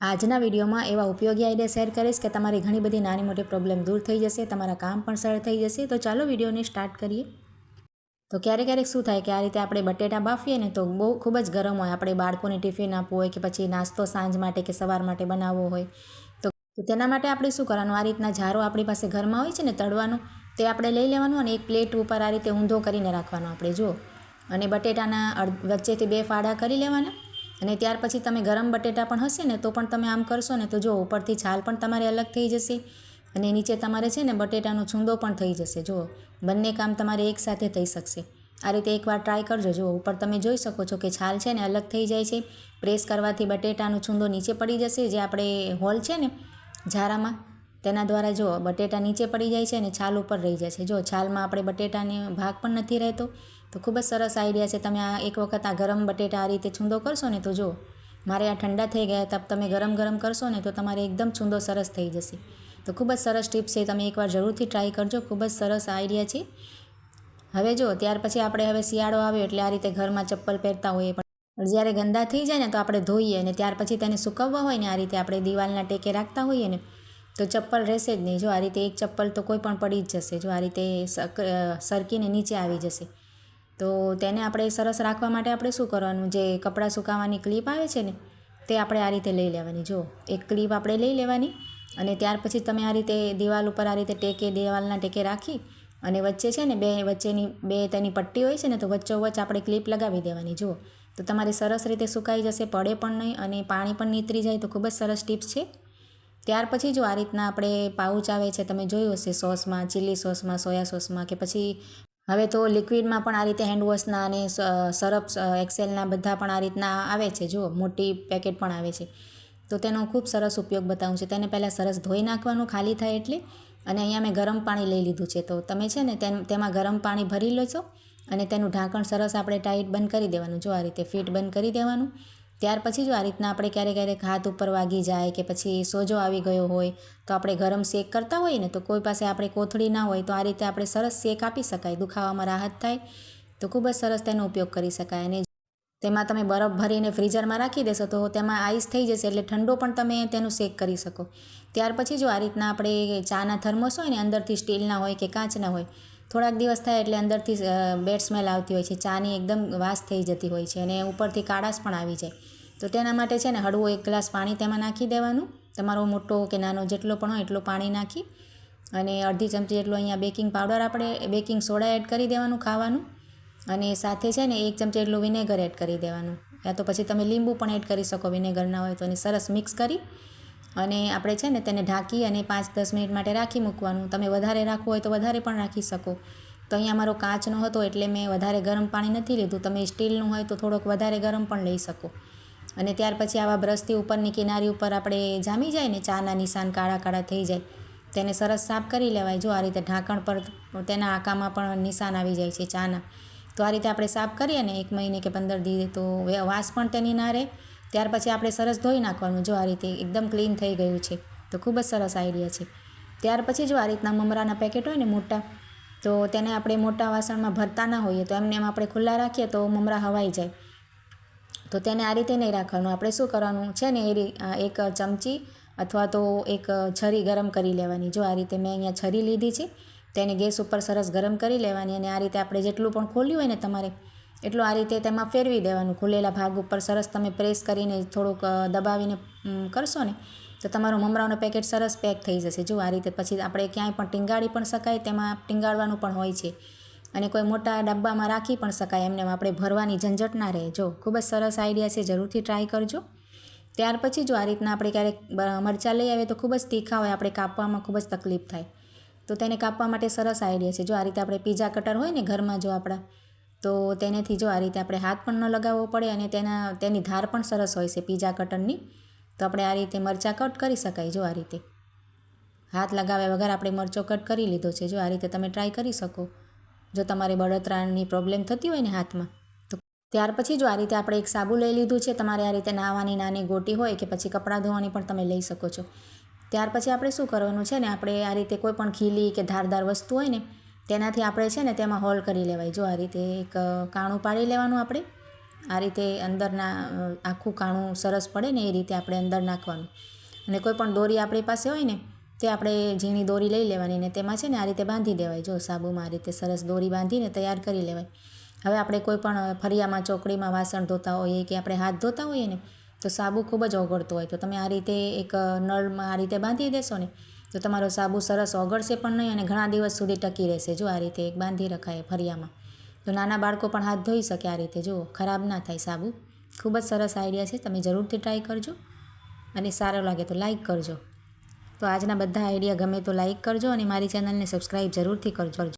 આજના વિડીયોમાં એવા ઉપયોગી આઈડિયા શેર કરીશ કે તમારી ઘણી બધી નાની મોટી પ્રોબ્લેમ દૂર થઈ જશે, તમારા કામ પણ સરળ થઈ જશે. તો ચાલો વિડીયોને સ્ટાર્ટ કરીએ. તો ક્યારેક શું થાય કે આ રીતે આપણે બટેટા બાફીએ ને તો બહુ ખૂબ જ ગરમ હોય, આપણે બાળકોને ટિફિન આપવું હોય કે પછી નાસ્તો સાંજ માટે કે સવાર માટે બનાવવો હોય તો તેના માટે આપણે શું કરવાનું, આ રીતના જારો આપણી પાસે ઘરમાં હોય છે ને તળવાનું, તે આપણે લઈ લેવાનું અને એક પ્લેટ ઉપર આ રીતે ઊંધો કરીને રાખવાનો આપણે જુઓ. અને બટેટાના વચ્ચેથી 2 ફાડા કરી લેવાના. અને ત્યાર પછી તમે ગરમ બટેટા પણ હશે ને તો પણ તમે આમ કરશો ને તો જો ઉપરથી છાલ પણ તમારે અલગ થઈ જશે અને નીચે તમારે છે ને બટેટાનો છૂંદો પણ થઈ જશે. જુઓ, બંને કામ તમારે એકસાથે થઈ શકશે. આ રીતે એકવાર ટ્રાય કરજો. જુઓ, ઉપર તમે જોઈ શકો છો કે છાલ છે ને અલગ થઈ જાય છે. પ્રેસ કરવાથી બટેટાનો છૂંદો નીચે પડી જશે. જે આપણે હોલ છે ને ઝારામાં, તેના દ્વારા જો બટેટા નીચે પડી જાય છે અને છાલ ઉપર રહી જાય છે. જો છાલમાં આપણે બટેટાને ભાગ પણ નથી રહેતો. તો ખૂબ જ સરસ આઈડિયા છે. તમે આ એક વખત આ ગરમ બટેટા આ રીતે છૂંદો કરશો ને તો જો, મારે આ ઠંડા થઈ ગયા તબ તમે ગરમ કરશો ને તો તમારે એકદમ છૂંદો સરસ થઈ જશે. તો ખૂબ જ સરસ ટિપ્સ છે, તમે એકવાર જરૂરથી ટ્રાય કરજો. ખૂબ જ સરસ આઈડિયા છે. હવે જો ત્યાર પછી આપણે હવે શિયાળો આવ્યો એટલે આ રીતે ઘરમાં ચપ્પલ પહેરતા હોઈએ, પણ જ્યારે ગંદા થઈ જાય ને તો આપણે ધોઈએ અને ત્યાર પછી તેને સુકવવા હોય ને આ રીતે આપણે દિવાલના ટેકે રાખતા હોઈએ ને તો ચપ્પલ રહેશે જ નહીં. જો આ રીતે એક ચપ્પલ તો કોઈ પણ પડી જ જશે. જો આ રીતે સરકીને નીચે આવી જશે. તો તેને આપણે સરસ રાખવા માટે આપણે શું કરવાનું, જે કપડાં સુકાવવાની ક્લિપ આવે છે ને તે આપણે આ રીતે લઈ લેવાની. જો એક ક્લિપ આપણે લઈ લેવાની અને ત્યાર પછી તમે આ રીતે દિવાલ ઉપર આ રીતે ટેકે, દિવાલના ટેકે રાખી અને વચ્ચે છે ને વચ્ચેની બે તેની પટ્ટી હોય છે ને તો વચ્ચોવચ્ચ આપણે ક્લિપ લગાવી દેવાની. જુઓ, તો તમારી સરસ રીતે સુકાઈ જશે, પડે પણ નહીં અને પાણી પણ નીતરી જાય. તો ખૂબ જ સરસ ટિપ્સ છે. ત્યાર પછી જો આ રીતના આપણે પાઉચ આવે છે, તમે જોયું હશે સોસમાં, ચીલી સોસમાં, સોયા સોસમાં કે પછી હવે તો લિક્વિડમાં પણ આ રીતે હેન્ડવોશના અને સરફ એક્સેલના બધા પણ આ રીતના આવે છે. જુઓ, મોટી પેકેટ પણ આવે છે. તો તેનો ખૂબ સરસ ઉપયોગ બતાવું છે. તેને પહેલાં સરસ ધોઈ નાખવાનું ખાલી થાય એટલે. અને અહીંયા મેં ગરમ પાણી લઈ લીધું છે. તો તમે છે ને તેમાં ગરમ પાણી ભરી લેશો અને તેનું ઢાંકણ સરસ આપણે ટાઈટ બંધ કરી દેવાનું. જો આ રીતે ફિટ બંધ કરી દેવાનું. ત્યાર પછી જો આ રીતના આપણે ક્યારેક હાથ ઉપર વાગી જાય કે પછી સોજો આવી ગયો હોય તો આપણે ગરમ શેક કરતા હોઈએ ને તો કોઈ પાસે આપણે કોથળી ના હોય તો આ રીતે આપણે સરસ શેક આપી શકાય. દુખાવામાં રાહત થાય. તો ખૂબ જ સરસ તેનો ઉપયોગ કરી શકાય. અને તેમાં તમે બરફ ભરીને ફ્રીઝરમાં રાખી દેશો તો તેમાં આઈસ થઈ જશે એટલે ઠંડો પણ તમે તેનું શેક કરી શકો. ત્યાર પછી જો આ રીતના આપણે ચાના થર્મોસ હોય ને અંદરથી સ્ટીલના હોય કે કાચના હોય, થોડાક દિવસ થાય એટલે અંદરથી બેડ સ્મેલ આવતી હોય છે, ચાની એકદમ વાસ થઈ જતી હોય છે અને ઉપરથી કાળાશ પણ આવી જાય. તો તેના માટે છે ને હળવો 1 ગ્લાસ પાણી તેમાં નાખી દેવાનું. તમારો મોટો કે નાનો જેટલો પણ હોય એટલું પાણી નાખી અને અડધી ચમચી જેટલો અહીંયા બેકિંગ પાવડર, આપણે બેકિંગ સોડા એડ કરી દેવાનું ખાવાનું. અને સાથે છે ને 1 ચમચી એટલું વિનેગર એડ કરી દેવાનું. યા તો પછી તમે લીંબુ પણ એડ કરી શકો, વિનેગર ના હોય તો. એને સરસ મિક્સ કરી અને આપણે છે ને તેને ઢાંકી અને 5-10 મિનિટ માટે રાખી મૂકવાનું. તમે વધારે રાખવું હોય તો વધારે પણ રાખી શકો. તો અહીંયા મારો કાચનો હતો એટલે મેં વધારે ગરમ પાણી નથી લીધું. તમે સ્ટીલનું હોય તો થોડોક વધારે ગરમ પણ લઈ શકો. અને ત્યાર પછી આવા બ્રશથી ઉપરની કિનારી ઉપર આપણે જામી જાય ને ચાના નિશાન કાળા થઈ જાય, તેને સરસ સાફ કરી લેવાય. જો આ રીતે ઢાંકણ પર તેના આકામાં પણ નિશાન આવી જાય છે ચાના. તો આ રીતે આપણે સાફ કરીએ ને 1 મહિને કે 15 દિવસે તો વાસ પણ તેની ના રહે. ત્યાર પછી આપણે સરસ ધોઈ નાખવાનું. જો આ રીતે એકદમ ક્લીન થઈ ગયું છે. તો ખૂબ જ સરસ આઈડિયા છે. ત્યાર પછી જો આ રીતના મમરાના પેકેટ હોય ને મોટા, તો તેને આપણે મોટા વાસણમાં ભરતા ના હોઈએ તો એમ આપણે ખુલ્લા રાખીએ તો મમરા હવાઈ જાય. તો તેને આ રીતે નહીં રાખવાનું. આપણે શું કરવાનું છે ને એક ચમચી અથવા તો એક છરી ગરમ કરી લેવાની. જો આ રીતે મેં અહીંયા છરી લીધી છે. તેને ગેસ ઉપર સરસ ગરમ કરી લેવાની અને આ રીતે આપણે જેટલું પણ ખોલ્યું હોય ને તમારે એટલું આ રીતે તેમાં ફેરવી દેવાનું. ખુલેલા ભાગ ઉપર સરસ તમે પ્રેસ કરીને થોડુંક દબાવીને કરશો ને તો તમારું મમરાનું પેકેટ સરસ પેક થઈ જશે. જો આ રીતે પછી આપણે ક્યાંય પણ ટીંગાળી પણ શકાય, તેમાં ટીંગાળવાનું પણ હોય છે. અને કોઈ મોટા ડબ્બામાં રાખી પણ શકાય, એમને આપણે ભરવાની ઝંઝટ ના રહે. જો ખૂબ જ સરસ આઈડિયા છે, જરૂરથી ટ્રાય કરજો. ત્યાર પછી જો આ રીતના આપણે ક્યારેક મરચાં લઈ આવીએ તો ખૂબ જ તીખા હોય, આપણે કાપવામાં ખૂબ જ તકલીફ થાય. તો તેને કાપવા માટે સરસ આઈડિયા છે. જો આ રીતે આપણે પીઝા કટર હોય ને ઘરમાં જો આપણા, તો તેનેથી જો આ રીતે આપણે હાથ પણ ન લગાવવો પડે અને તેની ધાર પણ સરસ હોય છે પીઝા કટરની. તો આપણે આ રીતે મરચાં કટ કરી શકાય. જો આ રીતે હાથ લગાવ્યા વગર આપણે મરચો કટ કરી લીધો છે. જો આ રીતે તમે ટ્રાય કરી શકો જો તમારે બળતરાની પ્રોબ્લેમ થતી હોય ને હાથમાં. તો ત્યાર પછી જો આ રીતે આપણે એક સાબુ લઈ લીધું છે. તમારે આ રીતે નાહવાની નાની ગોટી હોય કે પછી કપડાં ધોવાની પણ તમે લઈ શકો છો. ત્યાર પછી આપણે શું કરવાનું છે ને, આપણે આ રીતે કોઈ પણ ખીલી કે ધારદાર વસ્તુ હોય ને તેનાથી આપણે છે ને તેમાં હોલ કરી લેવાય. જો આ રીતે એક કાણું પાડી લેવાનું આપણે આ રીતે અંદરના આખું કાણું સરસ પડે ને એ રીતે આપણે અંદર નાખવાનું. અને કોઈ પણ દોરી આપણી પાસે હોય ને તે આપણે ઝીણી દોરી લઈ લેવાની ને તેમાં છે ને આ રીતે બાંધી દેવાય. જો સાબુમાં આ રીતે સરસ દોરી બાંધીને તૈયાર કરી લેવાય. હવે આપણે કોઈ પણ ફરિયામાં ચોકડીમાં વાસણ ધોતા હોઈએ કે આપણે હાથ ધોતા હોઈએ ને તો સાબુ ખૂબ જ ઓગળતો હોય. તો તમે આ રીતે એક નળમાં આ રીતે બાંધી દેશો ને તો તમારો સાબુ સરસ ઓગળશે પણ નહીં અને ઘણા દિવસ સુધી ટકી રહેશે. જો આ રીતે એક બાંધી રખાય ફરિયામાં તો નાના બાળકો પણ હાથ ધોઈ શકે આ રીતે. જુઓ, ખરાબ ના થાય સાબુ. ખૂબ જ સરસ આઈડિયા છે, તમે જરૂરથી ટ્રાય કરજો અને સારો લાગે તો લાઈક કરજો. તો આજના બધા આઈડિયા ગમે તો લાઈક કરજો અને મારી ચેનલને સબસ્ક્રાઈબ જરૂરથી કરજો.